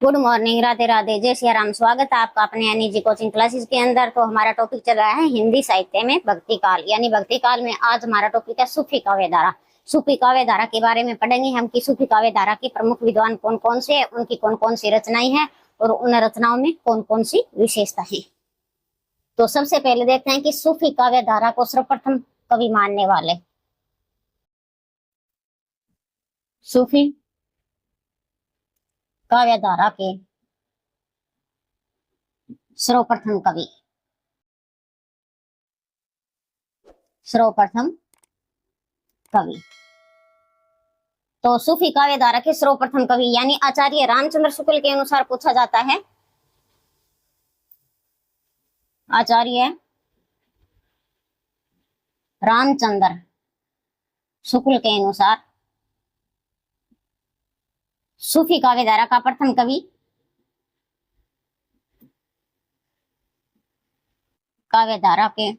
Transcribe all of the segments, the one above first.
Good morning, Radhe Radhe, जय सिया राम। स्वागत है आपका अपने यानी जी कोचिंग क्लासेस के अंदर। तो हमारा टॉपिक चल रहा है हिंदी साहित्य में भक्ति काल, यानी भक्ति काल में आज हमारा टॉपिक है सूफी काव्य धारा। सूफी काव्य धारा के बारे में पढ़ेंगे हम कि सूफी काव्य धारा के प्रमुख विद्वान कौन कौन से हैं, उनकी कौन कौन सी रचनाएं हैं और उन रचनाओं में कौन कौन सी विशेषता है। तो सबसे पहले देखते हैं कि सूफी काव्य धारा को सर्वप्रथम कवि मानने वाले। सूफी काव्य धारा के सर्वप्रथम कवि तो सूफी काव्य धारा के सर्वप्रथम कवि यानी आचार्य रामचंद्र शुक्ल के अनुसार पूछा जाता है। आचार्य रामचंद्र शुक्ल के अनुसार सूफी काव्य धारा का प्रथम कवि काव्य धारा के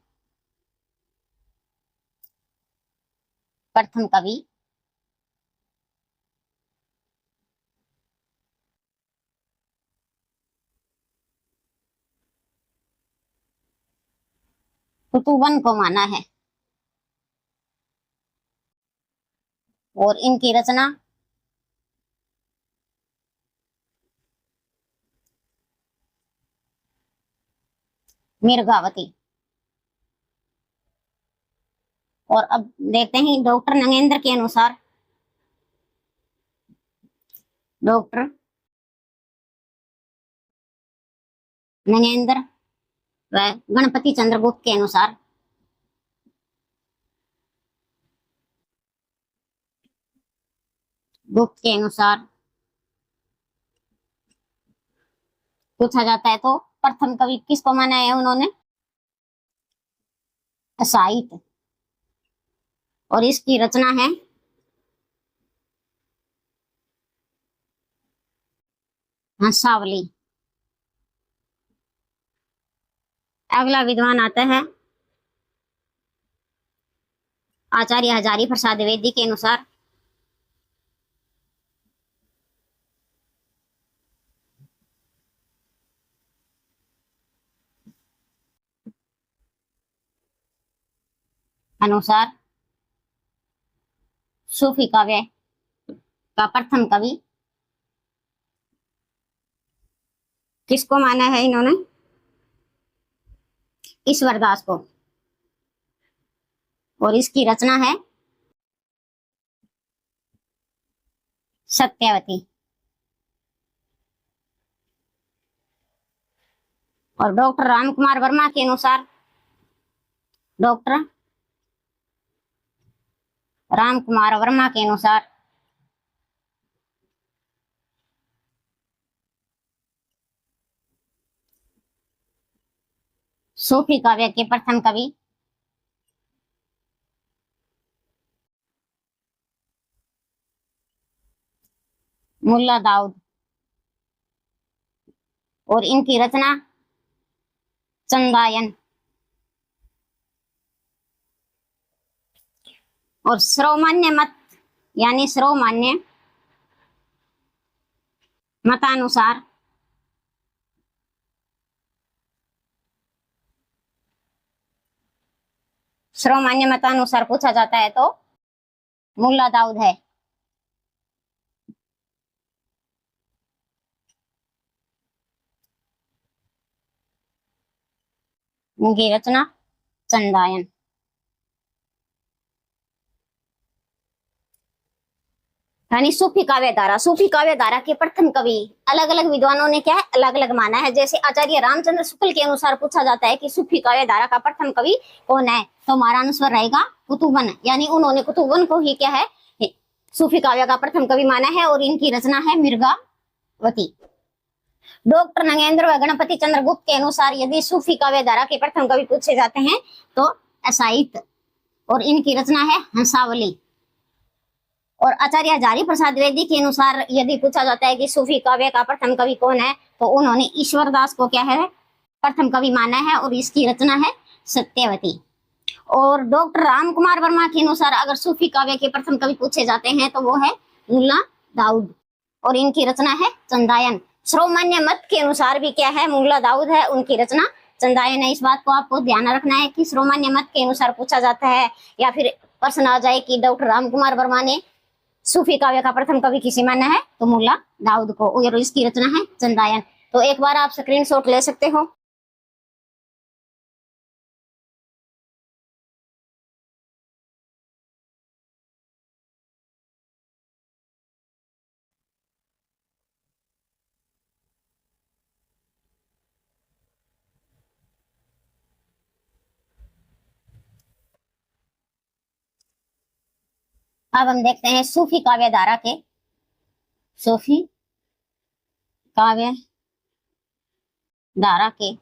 प्रथम कवि कुतुबन को माना है और इनकी रचना मिर्गावती। और अब देखते हैं डॉक्टर नगेंद्र के अनुसार, डॉक्टर नगेंद्र व गणपति चंद्रगुप्त के अनुसार पूछा जाता है तो प्रथम कवि किसको माना है उन्होंने? साहित्य। और इसकी रचना है हंसावली। अगला विद्वान आता है आचार्य हजारी प्रसाद द्विवेदी के अनुसार सूफी काव्य का प्रथम कवि किसको माना है इन्होंने? ईश्वरदास को। और इसकी रचना है सत्यवती। और डॉक्टर रामकुमार वर्मा के अनुसार, डॉक्टर रामकुमार वर्मा के अनुसार सूफी काव्य के प्रथम कवि मुल्ला दाऊद। और इनकी रचना चंदायन। और सर्वमान्य मत यानी सर्वमान्य मतानुसार पूछा जाता है तो मुल्ला दाऊद है। उनकी रचना चंदायन। यानी सूफी काव्य धारा के प्रथम कवि अलग अलग विद्वानों ने क्या है अलग अलग माना है। जैसे आचार्य रामचंद्र शुक्ल के अनुसार पूछा जाता है कि सूफी काव्य धारा का प्रथम कवि कौन है, तो हमारा आंसर रहेगा कुतुबन। यानी उन्होंने कुतुबन को ही क्या है सूफी काव्य का प्रथम कवि माना है और इनकी रचना है मिर्गावती। डॉक्टर नगेंद्र व गणपति चंद्रगुप्त के अनुसार यदि सूफी काव्य धारा के प्रथम कवि पूछे जाते हैं तो साहित्य और इनकी रचना है हंसावली। और आचार्य हजारी प्रसाद द्विवेदी के अनुसार यदि पूछा जाता है कि सूफी काव्य का प्रथम कवि कौन है तो उन्होंने ईश्वरदास को क्या है प्रथम कवि माना है और इसकी रचना है सत्यवती। और डॉक्टर रामकुमार वर्मा के अनुसार अगर सूफी काव्य के प्रथम कवि पूछे जाते हैं तो वो है मुल्ला दाऊद और इनकी रचना है चंदायन। श्रोमान्य मत के अनुसार भी क्या है, मुल्ला दाऊद है, उनकी रचना चंदायन है। इस बात को आपको ध्यान रखना है कि श्रोमान्य मत के अनुसार पूछा जाता है, या फिर प्रश्न आ जाए कि डॉक्टर रामकुमार वर्मा ने सूफी काव्य का प्रथम कवि किसे माना है, तो मुल्ला दाऊद को, और इसकी रचना है चंदायन। तो एक बार आप स्क्रीनशॉट ले सकते हो। अब हम देखते हैं सूफी काव्य धारा के, सूफी काव्य धारा के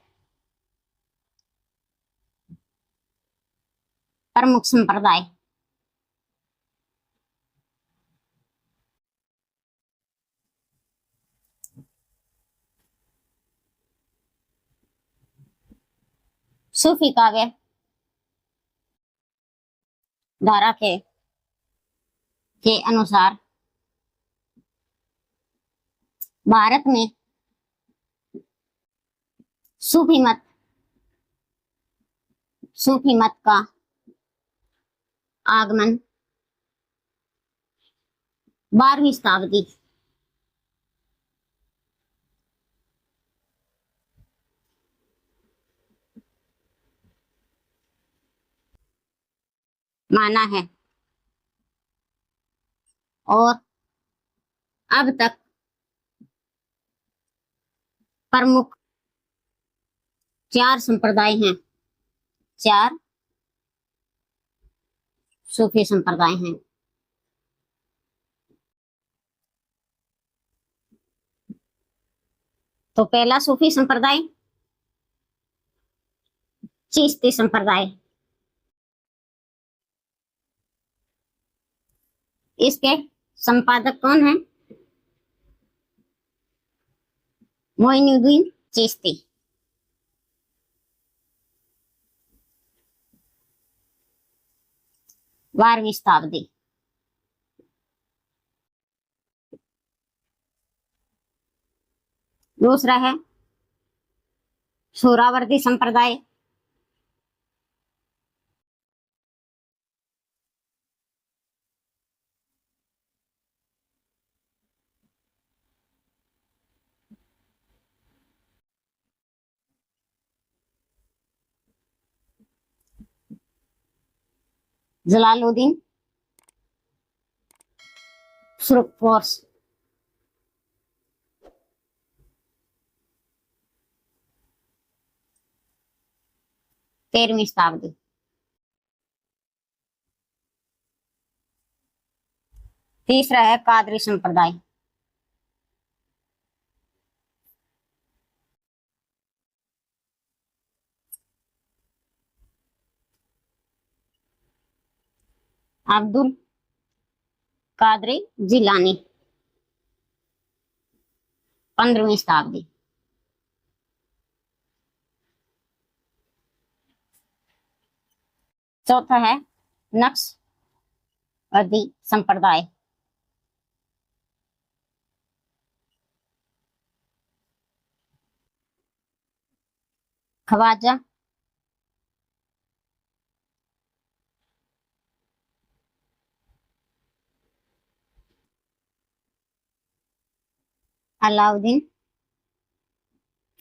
प्रमुख संप्रदाय। सूफी काव्य धारा के अनुसार भारत में सूफी मत का आगमन 12वीं शताब्दी माना है, और अब तक प्रमुख 4 संप्रदाय हैं, 4 सूफी संप्रदाय हैं। तो पहला सूफी संप्रदाय चिश्ती संप्रदाय। इसके संपादक कौन है? मोइनुद्दीन चिश्ती। बारहवीं शताब्दी। दूसरा है सोहरावर्दी संप्रदाय। जलालुद्दीन सुरफोर्स। तेरहवीं शताब्दी। तीसरा है कादरी संप्रदाय। अब्दुल कादरी जिलानी। 15वीं शताब्दी। चौथा है नक्शबंदी संप्रदाय। ख्वाजा अलाउद्दीन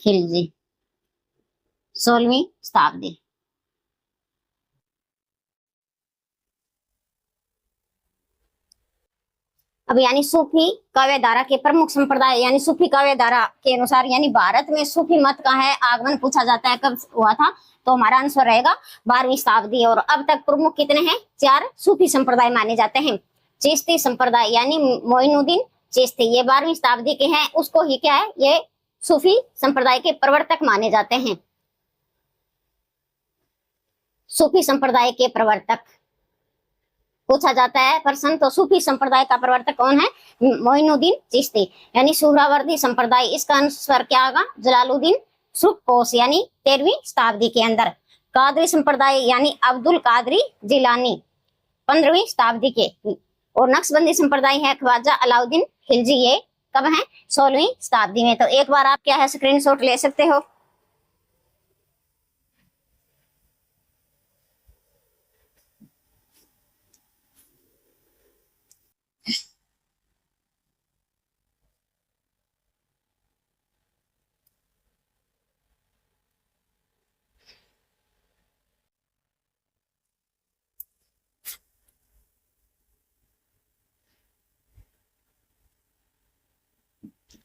खिलजी। 16वीं शताब्दी। अब यानी सूफी काव्य धारा के प्रमुख संप्रदाय, यानी सूफी काव्य धारा के अनुसार, यानी भारत में सूफी मत का है आगमन पूछा जाता है, कब हुआ था, तो हमारा आंसर रहेगा 12वीं शताब्दी। और अब तक प्रमुख कितने हैं? 4 सूफी संप्रदाय माने जाते हैं। चिश्ती संप्रदाय यानी मोइनुद्दीन चिश्ती, ये 12वीं शताब्दी के हैं, उसको ही क्या है, ये सूफी संप्रदाय के प्रवर्तक माने जाते हैं। सूफी संप्रदाय के प्रवर्तक पूछा जाता है प्रश्न, तो सूफी संप्रदाय का प्रवर्तक कौन है? मोइनुद्दीन चिश्ती यानी सोहरावर्दी संप्रदाय। इसका आंसर क्या होगा? जलालुद्दीन सुरफोर्स यानी 13वीं शताब्दी के अंदर। कादरी संप्रदाय यानी अब्दुल कादरी जिलानी 15वीं शताब्दी के। और नक्शबंदी संप्रदाय है ख्वाजा अलाउद्दीन खिलजी, ये कब है? 16वीं शताब्दी में। तो एक बार आप क्या है स्क्रीनशॉट ले सकते हो।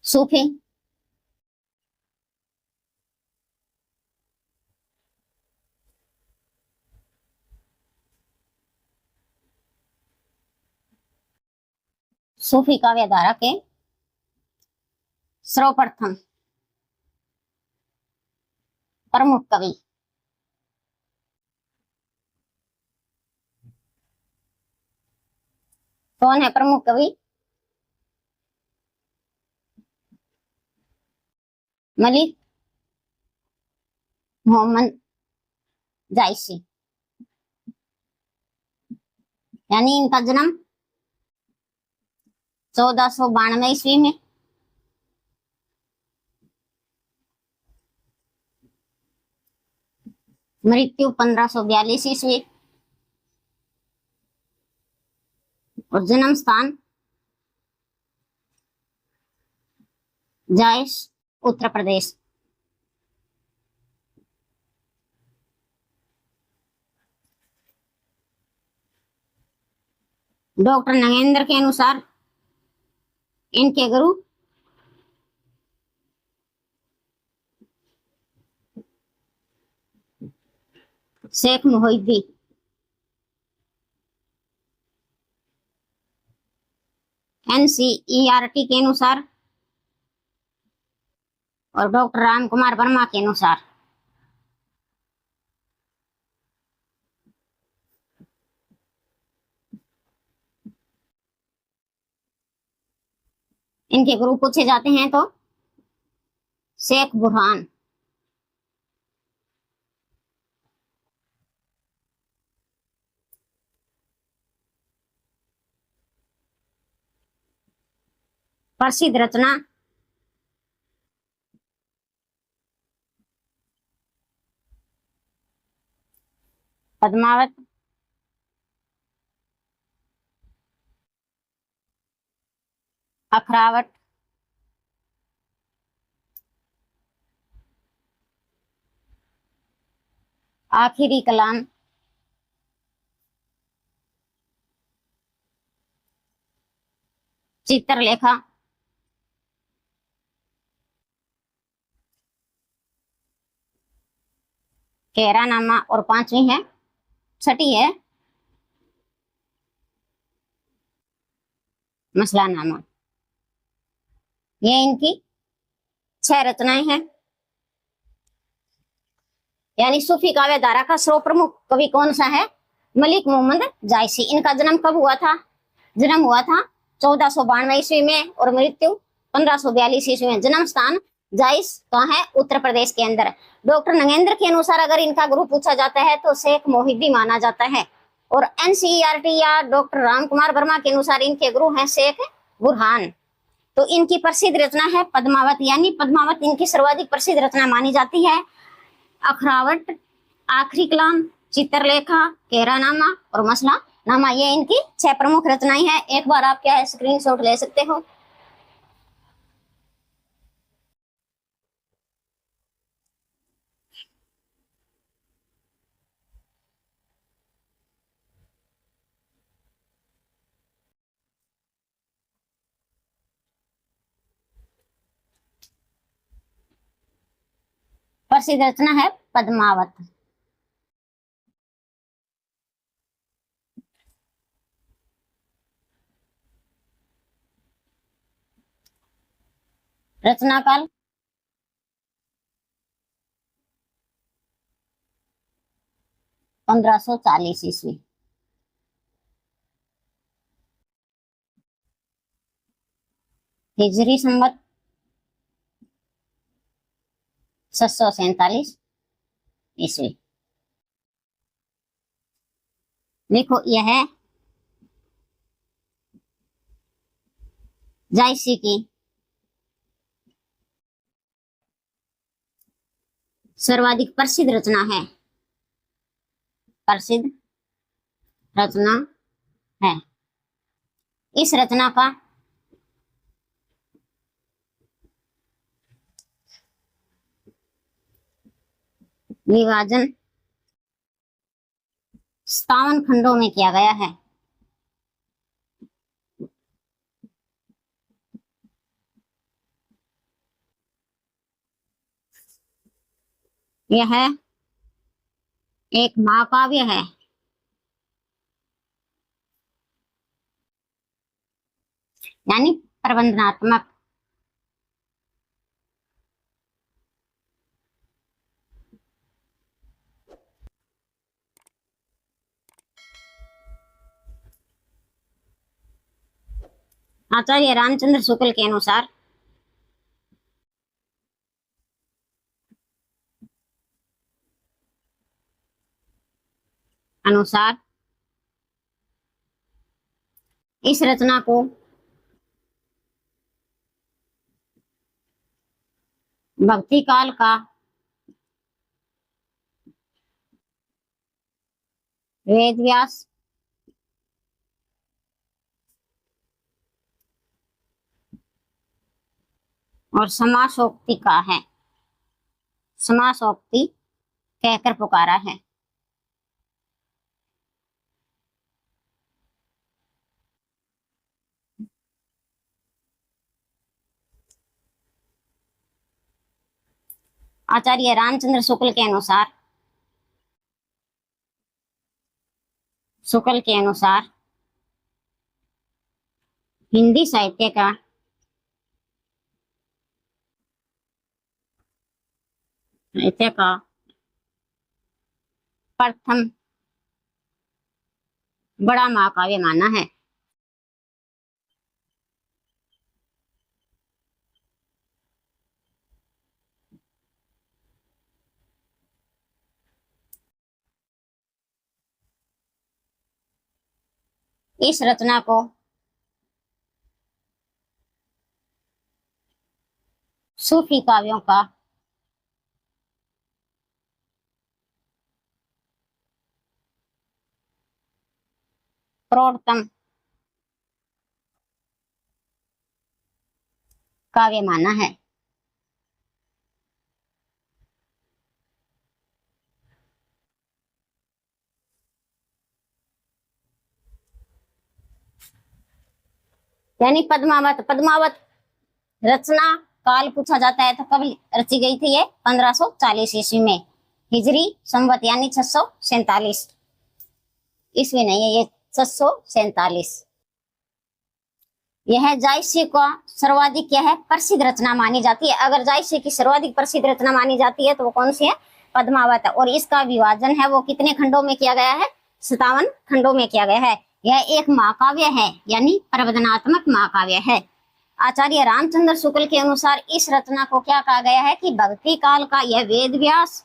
सूफी, सूफी काव्य धारा के सर्वप्रथम प्रमुख कवि कौन है? प्रमुख कवि मलिक मोहम्मद जायसी, यानी इनका जन्म 1492 ईस्वी में, मृत्यु 1542 ईस्वी, और जन्म स्थान जायस, उत्तर प्रदेश। डॉक्टर नगेंद्र के अनुसार इनके गुरु शेख मोहिउद्दीन, एनसीईआरटी के अनुसार और डॉक्टर राम कुमार वर्मा के अनुसार इनके गुरु पूछे जाते हैं तो शेख बुरहान, प्रसिद्ध रचना पद्मावत, अखरावट, आखिरी कलाम, चित्रलेखा, केरानामा, और पांचवी है, छठी है मसलानामा। ये इनकी 6 रचनाएं हैं। यानी सूफी काव्य धारा का सर्वप्रमुख कवि कौन सा है? मलिक मोहम्मद जायसी। इनका जन्म कब हुआ था? जन्म हुआ था 1492 ईस्वी में और मृत्यु 1542 ईस्वी में। जन्म स्थान जाइस कहाँ है? उत्तर प्रदेश के अंदर। डॉक्टर नगेंद्र के अनुसार अगर इनका गुरु पूछा जाता है तो शेख मोहिउद्दीन माना जाता है, और एनसीईआरटी या डॉक्टर राम कुमार वर्मा के अनुसार इनके गुरु हैं शेख बुरहान। तो इनकी प्रसिद्ध रचना है पद्मावत, यानी पद्मावत इनकी सर्वाधिक प्रसिद्ध रचना मानी जाती है। अखरावट, आखिरी कलाम, चित्रलेखा, केरानामा और मसलानामा, ये इनकी 6 प्रमुख रचनाएं हैं। एक बार आप क्या है स्क्रीनशॉट ले सकते हो। प्रसिद्ध रचना है पद्मावत। रचना काल 1540 ईस्वी। हिजरी संवत 747 ईस्वी। देखो यह जायसी की सर्वाधिक प्रसिद्ध रचना है, प्रसिद्ध रचना है। इस रचना का विभाजन 57 खंडों में किया गया है। यह एक महाकाव्य है। यानी प्रबंधनात्मक। आचार्य रामचंद्र शुक्ल के अनुसार इस रचना को भक्ति काल का वेद व्यास और समासोक्ति का है, समासोक्ति कहकर पुकारा है। आचार्य रामचंद्र शुक्ल के अनुसार हिंदी साहित्य का प्रथम बड़ा महाकाव्य माना है। इस रचना को सूफी काव्यों का प्रौढ़तम काव्य माना है। यानी पद्मावत, पद्मावत रचना काल पूछा जाता है तो कब रची गई थी? ये 1540 ईस्वी में, हिजरी संवत यानी 647 ईस्वी नहीं है, ये 647। यह जायसी का सर्वाधिक यह प्रसिद्ध रचना मानी जाती है। अगर जायसी की सर्वाधिक प्रसिद्ध रचना मानी जाती है तो वो कौन सी है? पद्मावत। और इसका विभाजन है वो कितने खंडों में किया गया है? 57 खंडों में किया गया है। यह एक महाकाव्य है, यानी प्रबंधनात्मक महाकाव्य है। आचार्य रामचंद्र शुक्ल के अनुसार इस रचना को क्या कहा गया है कि भक्ति काल का यह वेद व्यास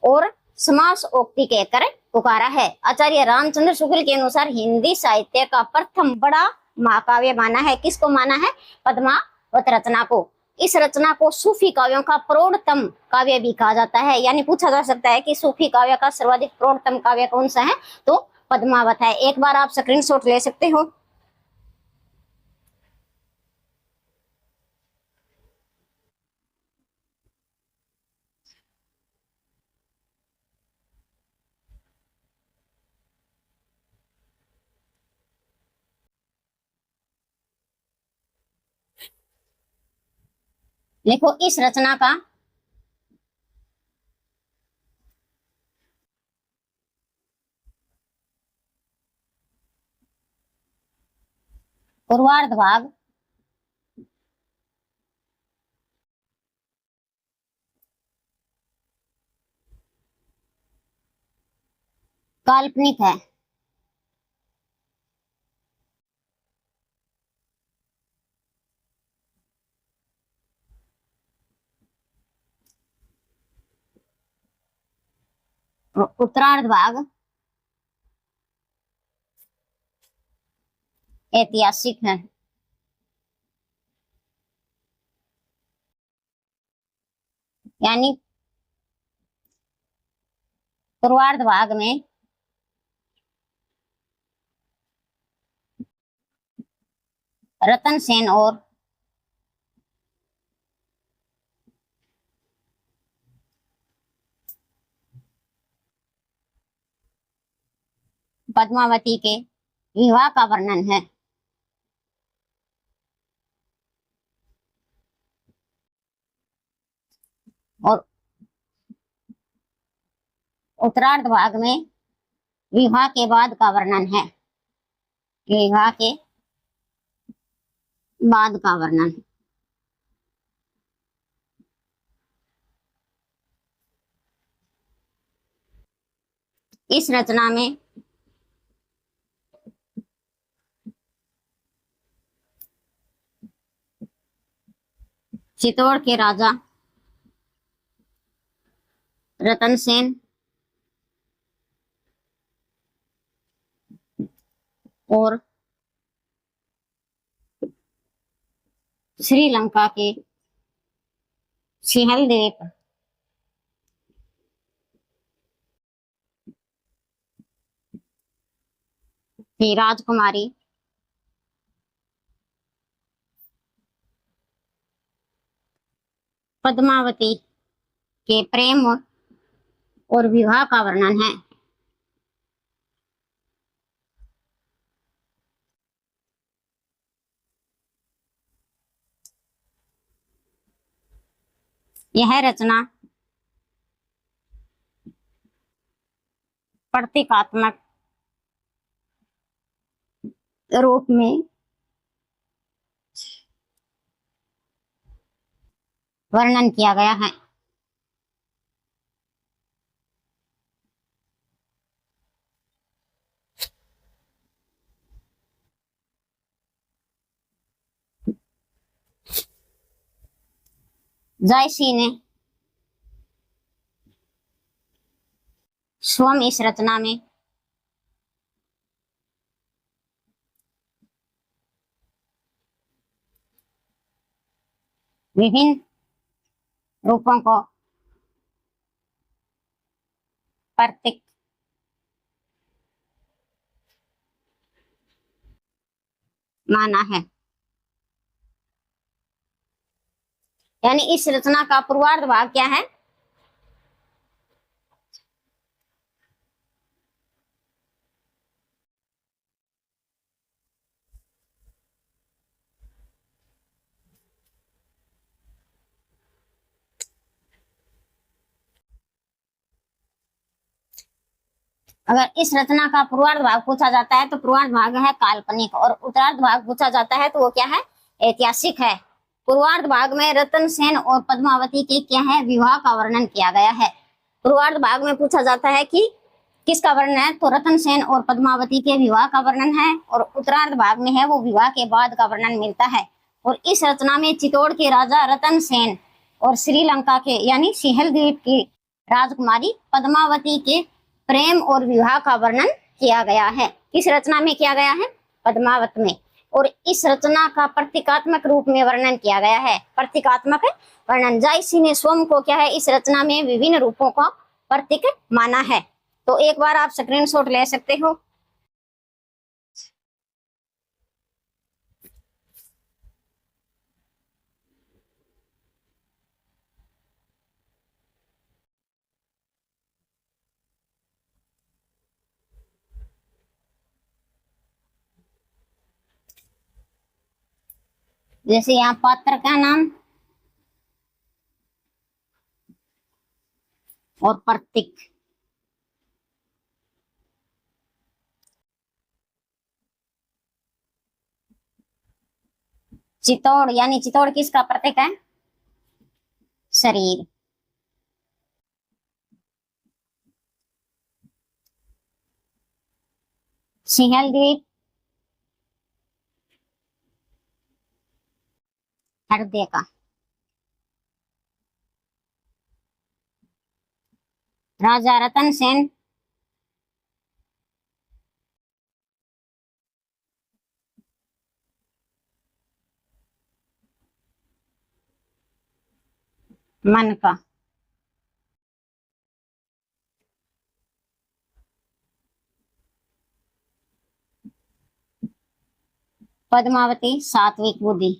और समासोक्ति कहकर पुकारा है। आचार्य रामचंद्र शुक्ल के अनुसार हिंदी साहित्य का प्रथम बड़ा महाकाव्य माना है। किसको माना है? पद्मावत रचना को। इस रचना को सूफी काव्यों का प्रौढ़तम काव्य भी कहा जाता है। यानी पूछा जा सकता है कि सूफी काव्य का सर्वाधिक प्रौढ़तम काव्य कौन सा है? तो पद्मावत है। एक बार आप स्क्रीनशॉट ले सकते हो। देखो इस रचना का पूर्वार्ध भाग काल्पनिक है। उत्तरार्ध भाग ऐतिहासिक है। यानी पूर्वार्ध भाग में रतन सेन और पद्मावती के विवाह का वर्णन है। और उत्तरार्ध भाग में विवाह के बाद का वर्णन है। विवाह के बाद का वर्णन। इस रचना में चित्तौड़ के राजा रतन सेन और श्रीलंका के सिंहल द्वीप की राजकुमारी पद्मावती के प्रेम और विवाह का वर्णन है। यह रचना प्रतीकात्मक रूप में वर्णन किया गया है। जायसी ने स्वयं इस रचना में विभिन्न रूपों को प्रतीक माना है। यानी इस रचना का पूर्वार्ध भाग क्या है? अगर इस रचना का पूर्वार्ध भाग पूछा जाता है तो पूर्वार्ध भाग है काल्पनिक, और उत्तरार्ध भाग पूछा जाता है तो वो क्या है? ऐतिहासिक है। पूर्वार्ध भाग में रतन सेन और पद्मावती के क्या है? विवाह का वर्णन किया गया है। पूर्वार्ध भाग में पूछा जाता है कि किसका वर्णन है, तो रतन सेन और पद्मावती के विवाह का वर्णन है। और उत्तरार्ध भाग में है वो विवाह के बाद का वर्णन मिलता है। और इस रचना में चित्तौड़ के राजा रतन सेन और श्रीलंका के यानी सिंहल द्वीप की राजकुमारी पद्मावती के प्रेम और विवाह का वर्णन किया गया है। किस रचना में किया गया है? पद्मावत में। और इस रचना का प्रतीकात्मक रूप में वर्णन किया गया है। प्रतीकात्मक वर्णन। जायसी ने स्वयं को क्या है? इस रचना में विभिन्न रूपों का प्रतीक माना है। तो एक बार आप स्क्रीनशॉट ले सकते हो। जैसे यहाँ पात्र का नाम और प्रतीक। चित्तौड़ यानी चित्तौड़ किसका प्रतीक है? शरीर। सिंहल द्वीप हृदय का। राजा रतन सेन मन का। पद्मावती सात्विक बुद्धि,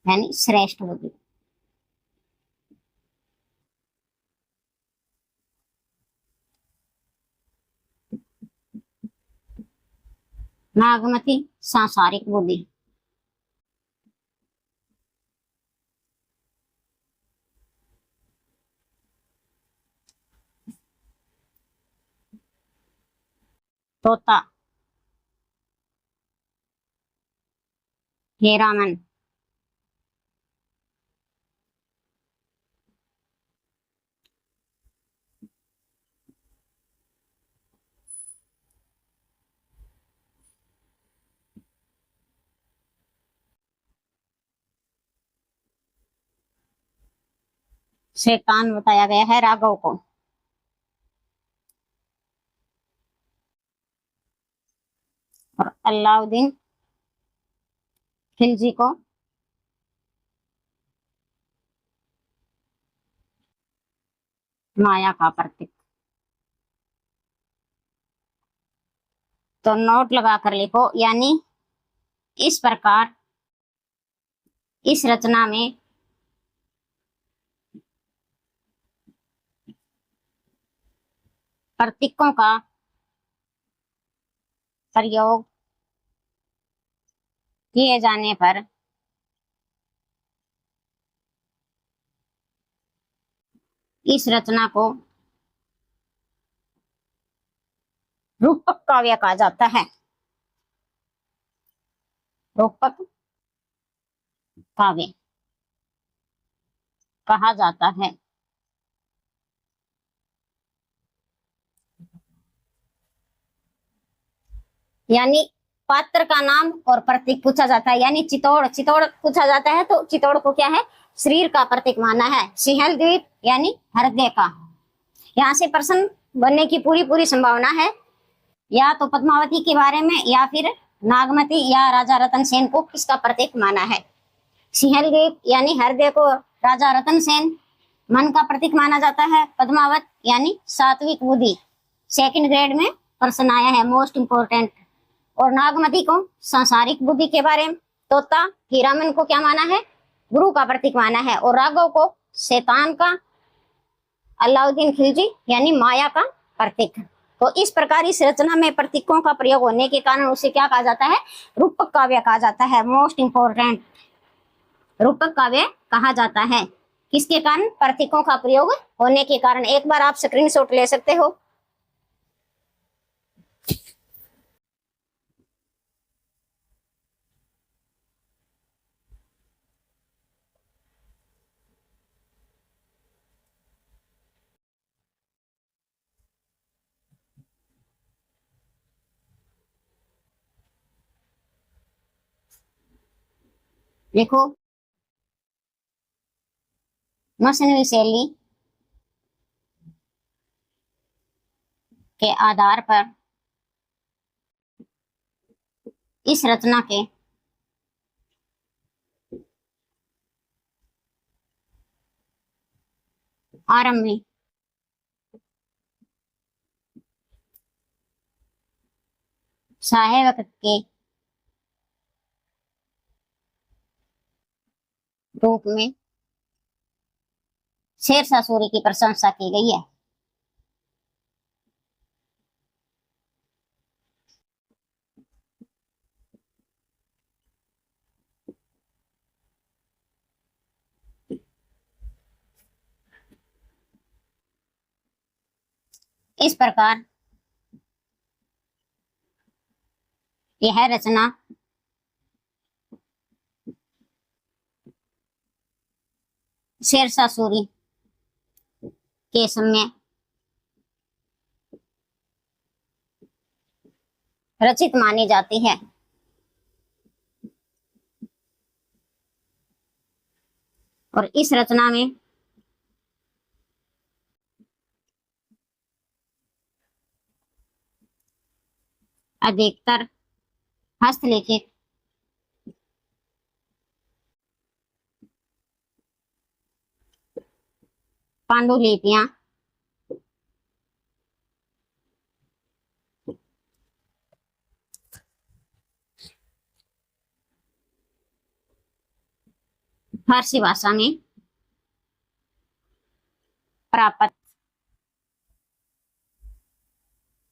यानी श्रेष्ठ बुद्धि। नागमती सांसारिक बुद्धि, तोता हीरामन, शैतान बताया गया है राघव को। और अलाउद्दीन खिलजी को माया का प्रतीक। तो नोट लगा कर लिखो, यानी इस प्रकार इस रचना में प्रतीकों का प्रयोग किए जाने पर इस रचना को रूपक काव्य कहा जाता है। रूपक काव्य कहा जाता है। यानी पात्र का नाम और प्रतीक पूछा जाता है, यानी चित्तौड़, चित्तौड़ पूछा जाता है तो चित्तौड़ को क्या है, शरीर का प्रतीक माना है। सिंहल द्वीप यानी हृदय का। यहाँ से प्रश्न बनने की पूरी पूरी संभावना है, या तो पद्मावती के बारे में या फिर नागमती या राजा रतन सेन को किसका प्रतीक माना है। सिंहल द्वीप यानी हृदय को राजा रतन सेन मन का प्रतीक माना जाता है। पद्मावत यानी सात्विक बुद्धि, सेकंड ग्रेड में प्रश्न आया है, मोस्ट इंपोर्टेंट। और नागमती को सांसारिक बुद्धि के बारे में। तोता हीरामन को क्या माना है, गुरु का प्रतीक माना है। और राघव को शैतान का, अलाउद्दीन खिलजी यानी माया का प्रतीक। तो इस प्रकार इस रचना में प्रतीकों का प्रयोग होने के कारण उसे क्या कहा जाता है, रूपक काव्य कहा जाता है। मोस्ट इंपोर्टेंट, रूपक काव्य कहा जाता है किसके कारण, प्रतीकों का प्रयोग होने के कारण। एक बार आप स्क्रीनशॉट ले सकते हो। देखो, मसनवी शैली के आधार पर इस रचना के आरंभ में सहायक के रूप में शेरशाह सूरी की प्रशंसा की गई है। इस प्रकार यह रचना शेरशाह सूरी के समय रचित मानी जाती है। और इस रचना में अधिकतर हस्तलिखित पांडुलिपियां फारसी भाषा में प्राप्त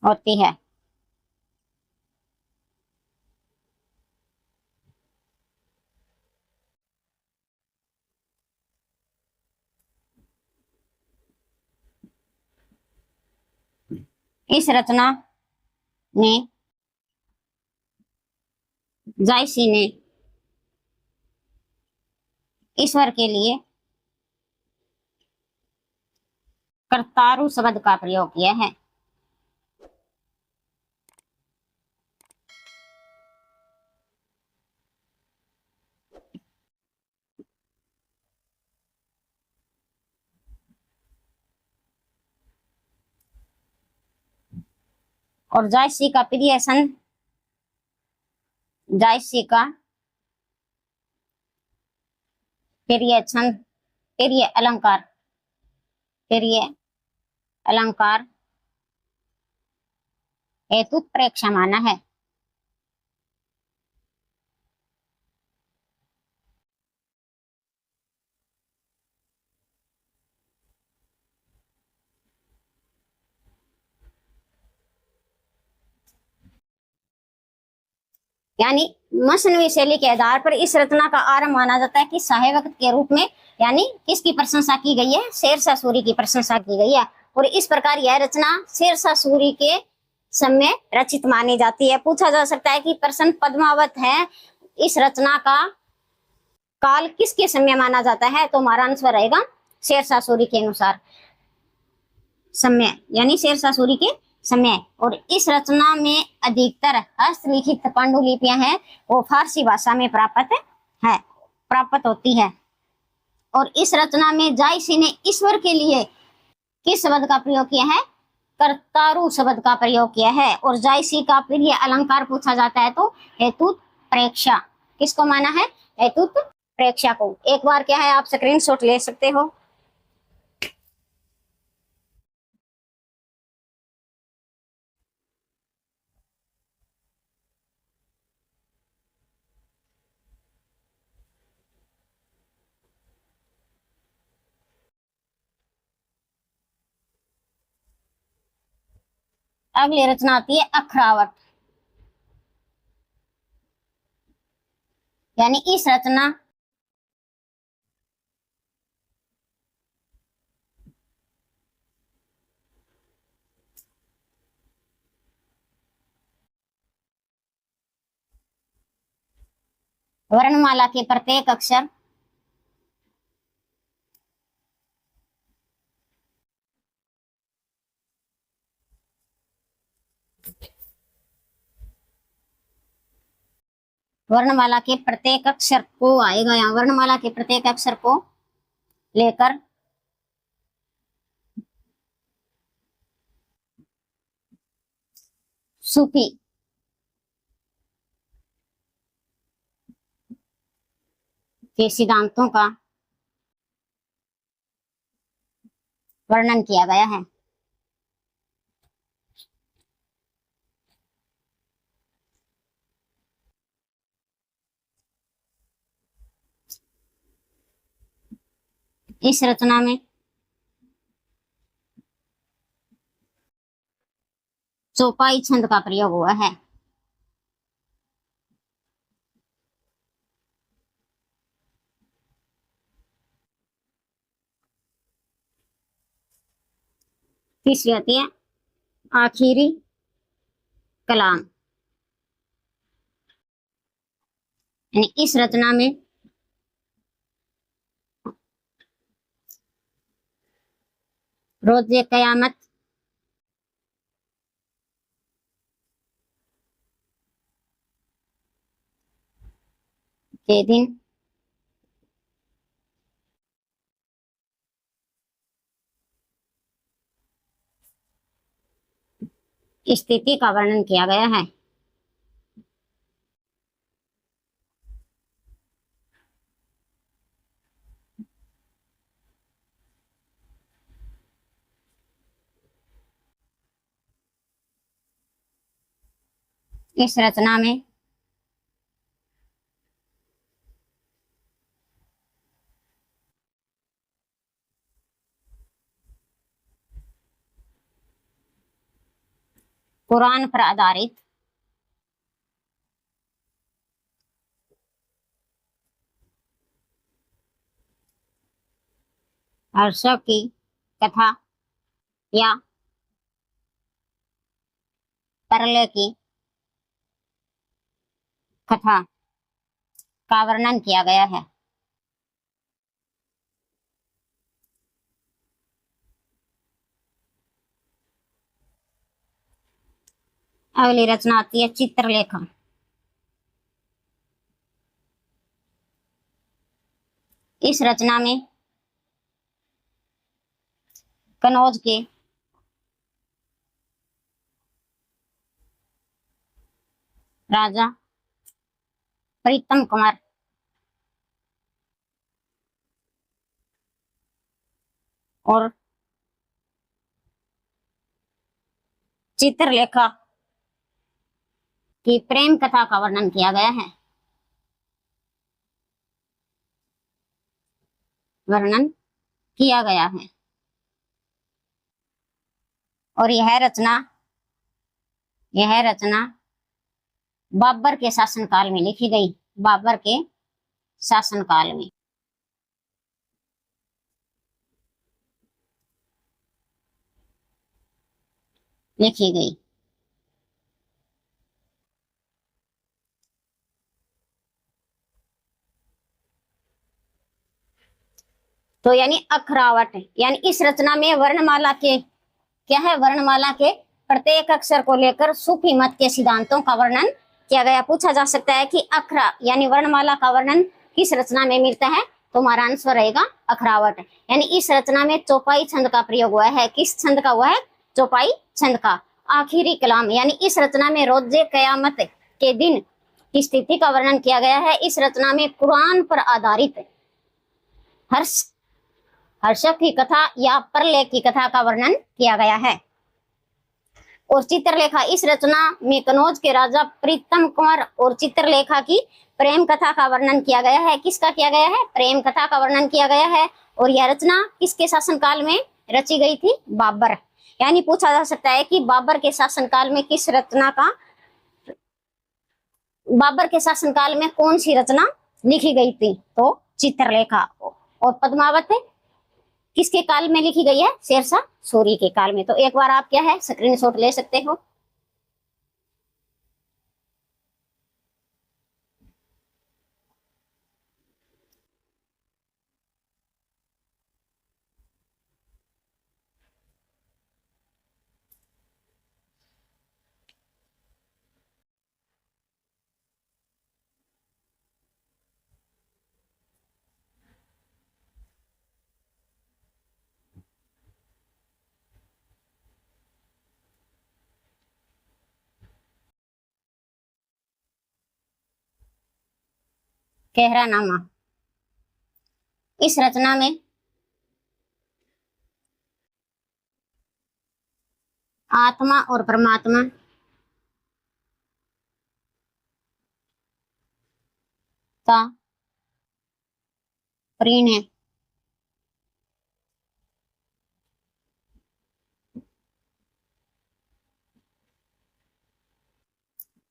होती है। इस रचना में जायसी ने ईश्वर के लिए कर्तारु शब्द का प्रयोग किया है। और जायसी का प्रिय छंद, जायसी का प्रिय छंद, प्रिय अलंकार, प्रिय अलंकार हेतु प्रेक्षा माना है। यानी मसनवी शैली के आधार पर इस रचना का आरंभ माना जाता है कि सहायक के रूप में, यानी किसकी प्रशंसा की गई है? शेरशाह सूरी की प्रशंसा की गई है। और इस प्रकार यह रचना शेरशाह सूरी के समय रचित मानी जाती है। पूछा जा सकता है कि प्रश्न पद्मावत है, इस रचना का काल किसके समय माना जाता है? तो हमारा आंसर रहेगा शेरशाह सूरी के अनुसार समय, यानी शेरशाह सूरी के समय। और इस रचना में अधिकतर हस्तलिखित पांडुलिपियां हैं वो फारसी भाषा में प्राप्त होती है। और इस रचना में जायसी ने ईश्वर के लिए किस शब्द का प्रयोग किया है? कर्तारु शब्द का प्रयोग किया है। और जायसी का प्रिय अलंकार पूछा जाता है तो हेतुत प्रेक्षा, किसको माना है? हेतुत प्रेक्षा को। एक बार क्या है, आप स्क्रीनशॉट ले सकते हो। अगली रचना आती है अखरावट। यानी इस रचना वर्णमाला के प्रत्येक अक्षर वर्णमाला के प्रत्येक अक्षर को आएगा, यहाँ वर्णमाला के प्रत्येक अक्षर को लेकर सूफी के सिद्धांतों का वर्णन किया गया है। इस रचना में चौपाई छंद का प्रयोग हुआ है। तीसरी आती है आखिरी कलाम। यानी इस रचना में रोज़े कयामत के दिन स्थिति का वर्णन किया गया है। इस रचना में कुरान पर आधारित हर्षों की कथा या परले की कथा का वर्णन किया गया है। अगली रचना आती है चित्रलेखा। इस रचना में कनौज के राजा प्रीतम कुमार और चित्रलेखा की प्रेम कथा का वर्णन किया गया है। वर्णन किया गया है और यह रचना बाबर के शासनकाल में लिखी गई। बाबर के शासनकाल में लिखी गई। तो यानी अखरावट, यानी इस रचना में वर्णमाला के क्या है, वर्णमाला के प्रत्येक अक्षर को लेकर सूफी मत के सिद्धांतों का वर्णन किया गया। पूछा जा सकता है कि अखरा यानी वर्णमाला का वर्णन किस रचना में मिलता है, तो हमारा आंसर रहेगा अखरावट। यानी इस रचना में चौपाई छंद का प्रयोग हुआ है। किस छंद का हुआ है? चौपाई छंद का। आखिरी कलाम, यानी इस रचना में रोजे कयामत के दिन की स्थिति का वर्णन किया गया है। इस रचना में कुरान पर आधारित हर्ष की कथा या प्रलय की कथा का वर्णन किया गया है। और चित्रलेखा, इस रचना में कनौज के राजा प्रीतम कुंवर और चित्रलेखा की प्रेम कथा का वर्णन किया गया है। किसका किया गया है? प्रेम कथा का वर्णन किया गया है। और यह रचना किसके शासनकाल में रची गई थी? बाबर। यानी पूछा जा सकता है कि बाबर के शासनकाल में बाबर के शासनकाल में कौन सी रचना लिखी गई थी? तो चित्रलेखा। और पद्मावत किसके काल में लिखी गई है? शेरशाह सूरी के काल में। तो एक बार आप क्या है स्क्रीनशॉट ले सकते हो। कहरानामा, इस रचना में आत्मा और परमात्मा का प्रणय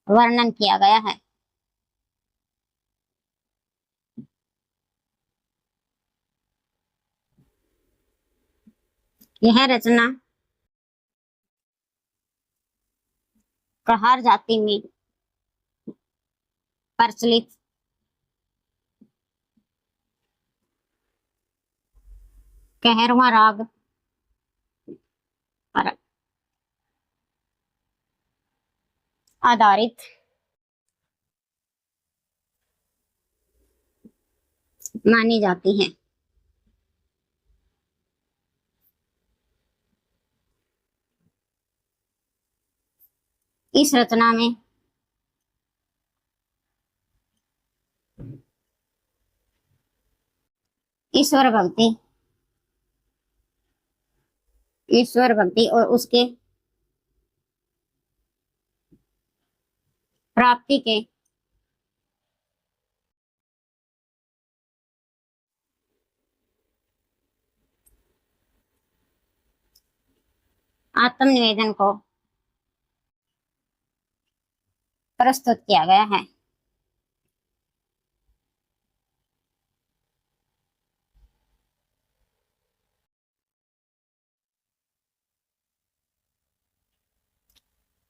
वर्णन किया गया है। यह रचना कहार जाति में प्रचलित कहरवा राग पर आधारित मानी जाती है। इस रचना में ईश्वर भक्ति और उसके प्राप्ति के आत्मनिवेदन को प्रस्तुत किया गया है।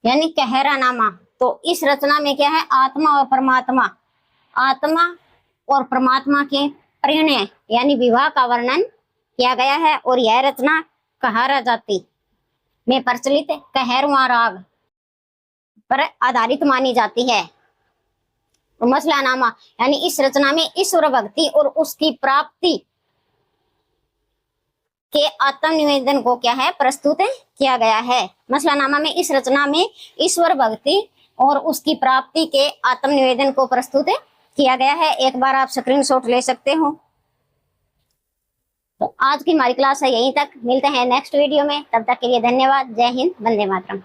यानी कहरानामा। तो इस रचना में क्या है, आत्मा और परमात्मा, आत्मा और परमात्मा के प्रणय यानी विवाह का वर्णन किया गया है। और यह रचना कहारा जाति में प्रचलित कहरवा राग पर आधारित मानी जाती है। मसलानामा यानी इस रचना में ईश्वर भक्ति और उसकी प्राप्ति के आत्मनिवेदन को क्या है, प्रस्तुत किया गया है। मसलानामा में इस रचना में ईश्वर भक्ति और उसकी प्राप्ति के आत्मनिवेदन को प्रस्तुत किया गया है। एक बार आप स्क्रीनशॉट ले सकते हो। तो आज की हमारी क्लास है यहीं तक, मिलते हैं नेक्स्ट वीडियो में, तब तक के लिए धन्यवाद। जय हिंद, वंदे मातरम।